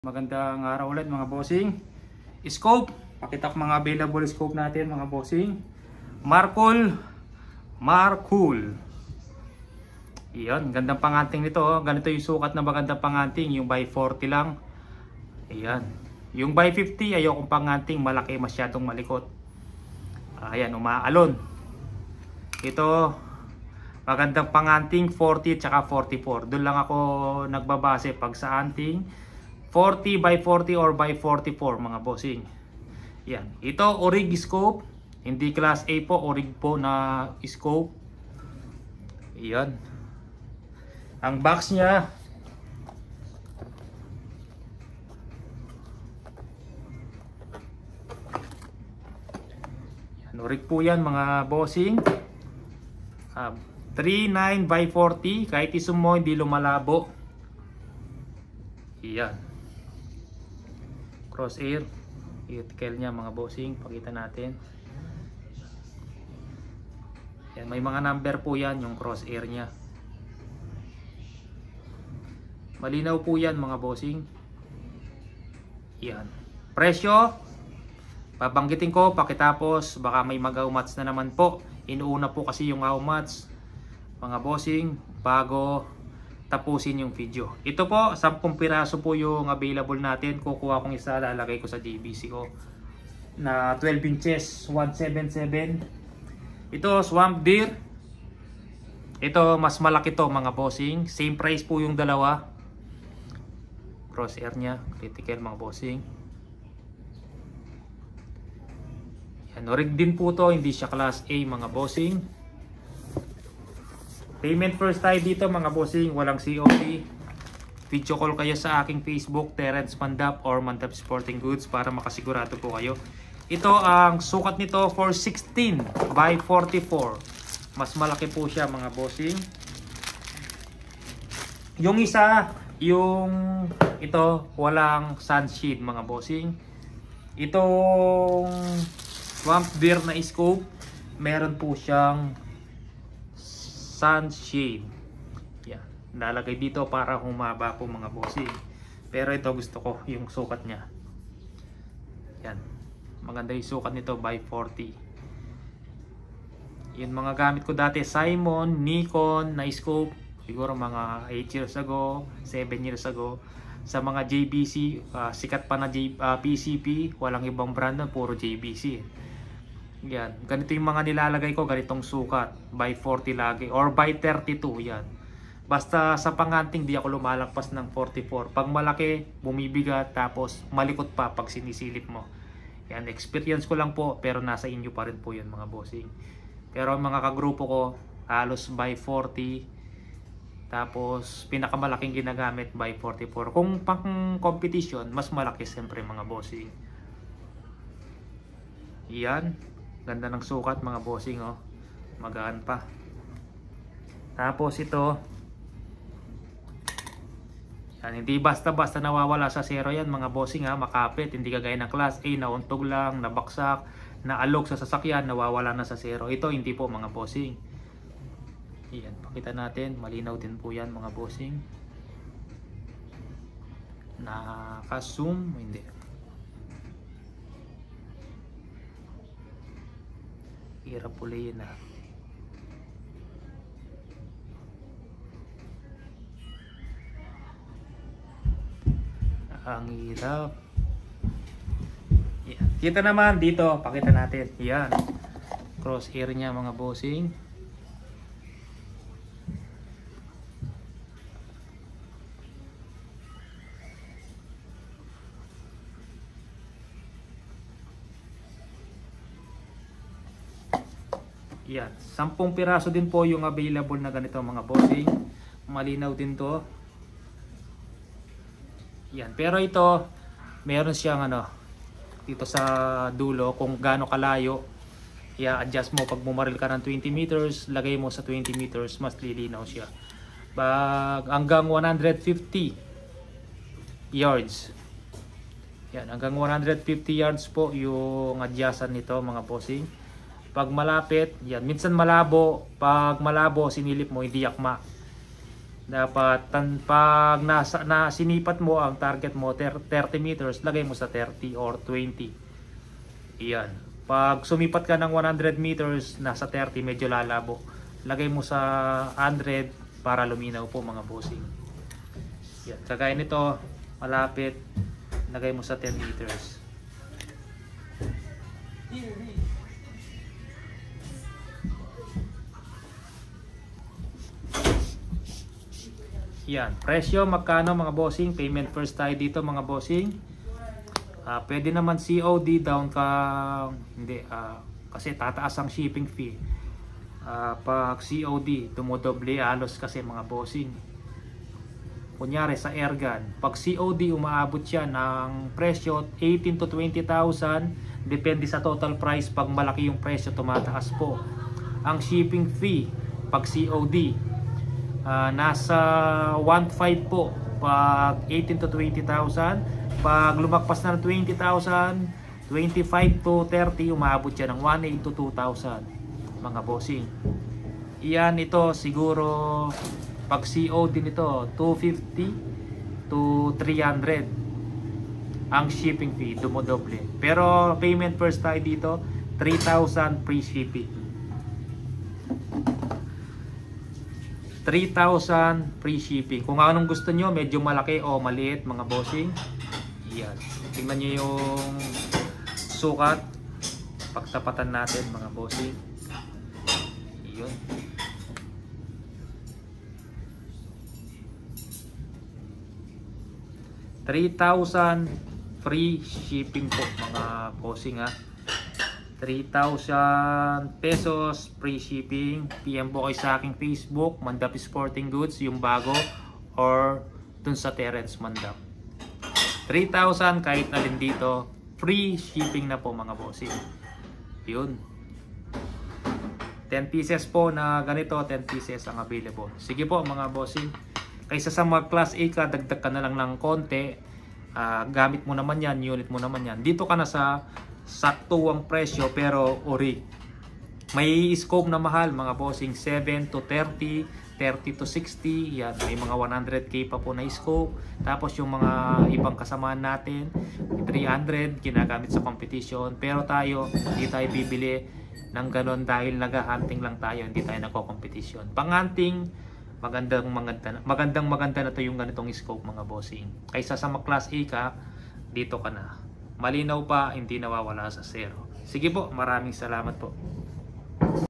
Magandang araw ulit mga bossing. Scope, pakita ko mga available scope natin mga bossing. Markul. Iyan, gandang panganting nito. Ganito yung sukat na magandang panganting, yung by 40 lang. Iyan. Yung by 50 ayokong panganting malaki, masyadong malikot. Ayan, umaalon. Ito magandang panganting 40 at 44. Doon lang ako nagbabase pag sa anting 40 by 40 or by 44 mga bossing. Yan. Ito orig scope. Hindi class A po. Orig po na scope. Yan. Ang box niya. Yan. Orig po yan mga bossing. 39 by 40. Kahit isum mo hindi lumalabo. Yan. Crosshair, i-tikel niya mga bossing, pakita natin. Yan, may mga number po yan yung crosshair niya. Malinaw po yan mga bossing. Yan. Presyo, babanggitin ko pakitapos, baka may mag-how much na naman po. Inuuna po kasi yung how much mga bossing bago tapusin yung video. Ito po, 10 piraso po yung available natin. Kukuha kong isa, lalagay ko sa JBC ko. Na 12 inches, 177. Ito, Swamp Deer. Ito, mas malaki to mga bossing. Same price po yung dalawa. Crosshair niya, critical mga bossing. Yan, orig din po to. Hindi siya class A mga bossing. Payment first tayo dito mga bossing, walang COD. Video call kayo sa aking Facebook, Terence Mandap or Mandap Sporting Goods para makasigurado po kayo. Ito ang sukat nito for 16 by 44. Mas malaki po siya mga bossing. Yung isa, yung ito, walang sunshade mga bossing. Itong Swamp Deer na scope, meron po siyang sunshade. Yan. Nalagay dito para humaba po mga bossing. Pero ito gusto ko yung sukat niya. Yan. Maganda yung sukat nito by 40. Yung mga gamit ko dati, Simon, Nikon na scope. Siguro mga 8 years ago, 7 years ago. Sa mga JBC, sikat pa na PCP. Walang ibang brand na, puro JBC. Yan, ganito yung mga nilalagay ko, ganitong sukat by 40 lagi or by 32. Yan, basta sa panganting di ako lumalagpas ng 44. Pag malaki bumibigat, tapos malikot pa pag sinisilip mo. Yan, experience ko lang po, pero nasa inyo pa rin po yun mga bossing. Pero ang mga kagrupo ko halos by 40, tapos pinakamalaking ginagamit by 44. Kung pang competition, mas malaki siyempre mga bossing. Yan, ganda ng sukat mga bossing, oh. Magaan pa. Tapos ito, yan, hindi basta-basta nawawala sa zero yan mga bossing, ha. Makapit, hindi kagaya ng class A na untog lang, nabaksak, naalog sa sasakyan, nawawala na sa zero. Ito hindi po mga bossing. Yan, pakita natin, malinaw din po yan mga bossing. Naka-zoom, hindi. Hirap puli yun, ha. Ang hirap. Yan. Kita naman dito, pakita natin. Yan, crosshair niya mga bossing. Yan, 10 piraso din po yung available na ganito mga bossing. Malinaw din to. Yan, pero ito meron siyang dito sa dulo kung gaano kalayo. I-adjust mo pag bumaril ka ng 20 meters, lagay mo sa 20 meters, mas lilinaw siya. Pag hanggang 150 yards. Yan, hanggang 150 yards po yung adjustan nito mga bossing. Pag malapit, yan, minsan malabo. Pag malabo, sinilip mo, hindi yakma. Dapat pag sinipat mo ang target mo 30 meters, lagay mo sa 30 or 20. Iyan. Pag sumipat ka ng 100 meters, nasa 30, medyo lalabo. Lagay mo sa 100 para luminaw po mga bossing. Yan. Kagaya nito, malapit, lagay mo sa 10 meters. Yan. Presyo, magkano mga bossing? Payment first tayo dito mga bossing. Pwede naman COD, down ka, hindi, kasi tataas ang shipping fee. Pag COD, dumodoble halos kasi mga bossing. Kunyari sa airgun, pag COD umaabot siya ng presyo 18 to 20,000, depende sa total price. Pag malaki yung presyo, tumataas po ang shipping fee. Pag COD, nasa 1.5 po pag 18 to 20,000. Pag lumakpas na ng 20,000, 25 to 30, umabot siya ng 1.8 to 2,000 mga bossing. Iyan, ito siguro pag COD nito 250 to 300 ang shipping fee, dumodoble. Pero payment first tayo dito, 3,000 free shipping. 3,000 free shipping. Kung anong gusto nyo, medyo malaki o maliit mga bossing. Yan. Tingnan nyo yung sukat. Pagtapatan natin mga bossing. Yun. $3,000 free shipping po mga bossing ha. 3,000 pesos free shipping. PM po kayo sa aking Facebook, Mandap Sporting Goods, yung bago, or dun sa Terence Mandap. 3,000 kahit na din dito, free shipping na po mga bossing. Yun. 10 pieces po na ganito, 10 pieces ang available. Sige po mga bossing. Kaysa sa mga class A ka, dagdag ka na lang ng konti. Gamit mo naman yan, unit mo naman yan. Dito ka na sa saktuang presyo pero ori. May scope na mahal mga bossing, 7 to 30, 30 to 60. Yan, may mga 100k pa po na scope. Tapos yung mga ibang kasamaan natin, 300 ginagamit sa competition. Pero tayo, hindi tayo bibili ng ganon dahil nag-hunting lang tayo, hindi tayo nagko-competition. Pang-hunting, magandang maganda na to yung ganitong scope mga bossing. Kaysa sa mga class A ka, dito ka na. Malinaw pa, hindi nawawala sa zero. Sige po, maraming salamat po.